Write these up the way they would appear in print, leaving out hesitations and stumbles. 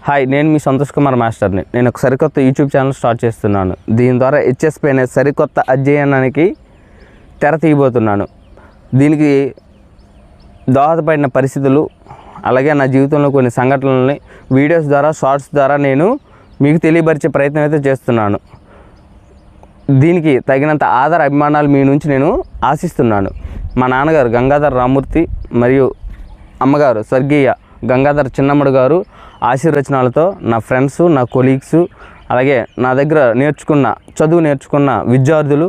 Hi, నేను మీ సంతోష్ కుమార్ మాస్టర్ని. నేను ఒక సరికొత్త యూట్యూబ్ ఛానల్ స్టార్ట్ చేస్తున్నాను. దీని ద్వారా హెచ్ఎస్పి అనే సరికొత్త అధ్యయనానికి తెర తీయబోతున్నాను. దీనికి దోహదపడిన పరిస్థితులు, అలాగే నా జీవితంలో కొన్ని సంఘటనలని వీడియోస్ ద్వారా, షార్ట్స్ ద్వారా నేను మీకు తెలియపరిచే ప్రయత్నం అయితే చేస్తున్నాను. దీనికి తగినంత ఆదర అభిమానాలు మీ నుంచి నేను ఆశిస్తున్నాను. మా నాన్నగారు గంగాధర్ రామూర్తి మరియు అమ్మగారు స్వర్గీయ గంగాధర్ చిన్నమ్మడు గారు ఆశీర్వచనాలతో నా ఫ్రెండ్స్, నా కొలీగ్స్, అలాగే నా దగ్గర చదువు నేర్చుకున్న విద్యార్థులు,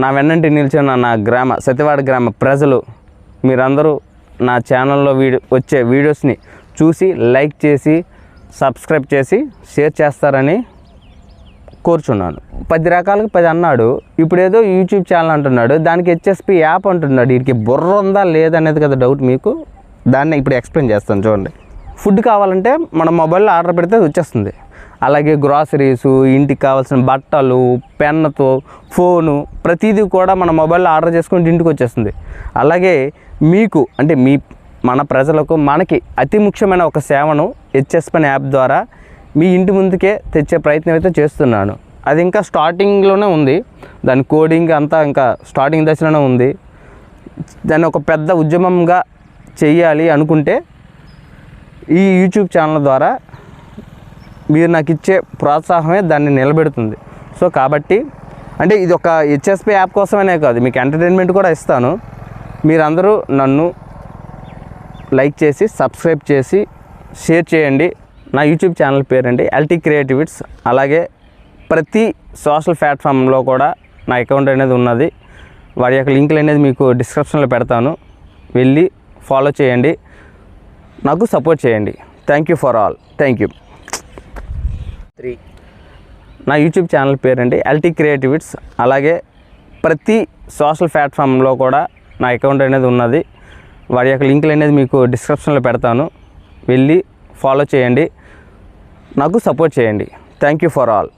నా వెన్నంటి నిలిచిన నా సత్యవాడ గ్రామ ప్రజలు, మీరందరూ నా ఛానల్లో వచ్చే వీడియోస్ని చూసి లైక్ చేసి, సబ్స్క్రైబ్ చేసి, షేర్ చేస్తారని కోరుచున్నాను. 10 రకాలకు 10 అన్నాడు. ఇప్పుడు ఏదో యూట్యూబ్ ఛానల్ అంటున్నాడు, దానికి హెచ్ఎస్పి యాప్ అంటున్నాడు. వీడికి బుర్ర ఉందా లేదనేది కదా డౌట్ మీకు. దాన్ని ఇప్పుడు ఎక్స్ప్లెయిన్ చేస్తాను చూడండి. ఫుడ్ కావాలంటే మన మొబైల్లో ఆర్డర్ పెడితే వచ్చేస్తుంది. అలాగే గ్రాసరీసు, ఇంటికి కావాల్సిన బట్టలు, పెన్నుతో ఫోను, ప్రతిదీ కూడా మన మొబైల్లో ఆర్డర్ చేసుకుంటే ఇంటికి వచ్చేస్తుంది. అలాగే మీకు అంటే మన ప్రజలకు, మనకి అతి ముఖ్యమైన ఒక సేవను హెచ్ఎస్పి అనే యాప్ ద్వారా మీ ఇంటి ముందుకే తెచ్చే ప్రయత్నం అయితే చేస్తున్నాను. అది ఇంకా స్టార్టింగ్లోనే ఉంది. దాని కోడింగ్ అంతా ఇంకా స్టార్టింగ్ దశలోనే ఉంది. దాన్ని ఒక పెద్ద ఉద్యమంగా చెయ్యాలి అనుకుంటే ఈ యూట్యూబ్ ఛానల్ ద్వారా మీరు నాకు ఇచ్చే ప్రోత్సాహమే దాన్ని నిలబెడుతుంది. సో కాబట్టి అంటే ఇది ఒక హెచ్ఎస్పి యాప్ కోసమనే కాదు, మీకు ఎంటర్టైన్మెంట్ కూడా ఇస్తాను. మీరందరూ నన్ను లైక్ చేసి, సబ్స్క్రైబ్ చేసి, షేర్ చేయండి. నా యూట్యూబ్ ఛానల్ పేరండి ఎల్టీ క్రియేటివిట్స్. అలాగే ప్రతి సోషల్ ప్లాట్ఫామ్లో కూడా నా అకౌంట్ అనేది ఉన్నది. వారి యొక్క లింకులు అనేది మీకు డిస్క్రిప్షన్లో పెడతాను. వెళ్ళి ఫాలో చేయండి, నాకు సపోర్ట్ చేయండి. Thank you for all. Thank you. 3 నా యూట్యూబ్ ఛానల్ పేరండి ఎల్టీ క్రియేటివిట్స్. అలాగే ప్రతి సోషల్ ప్లాట్ఫామ్లో కూడా నా అకౌంట్ అనేది ఉన్నది. వారి యొక్క లింకులు అనేది మీకు డిస్క్రిప్షన్లో పెడతాను. వెళ్ళి ఫాలో చేయండి, నాకు సపోర్ట్ చేయండి. Thank you for all.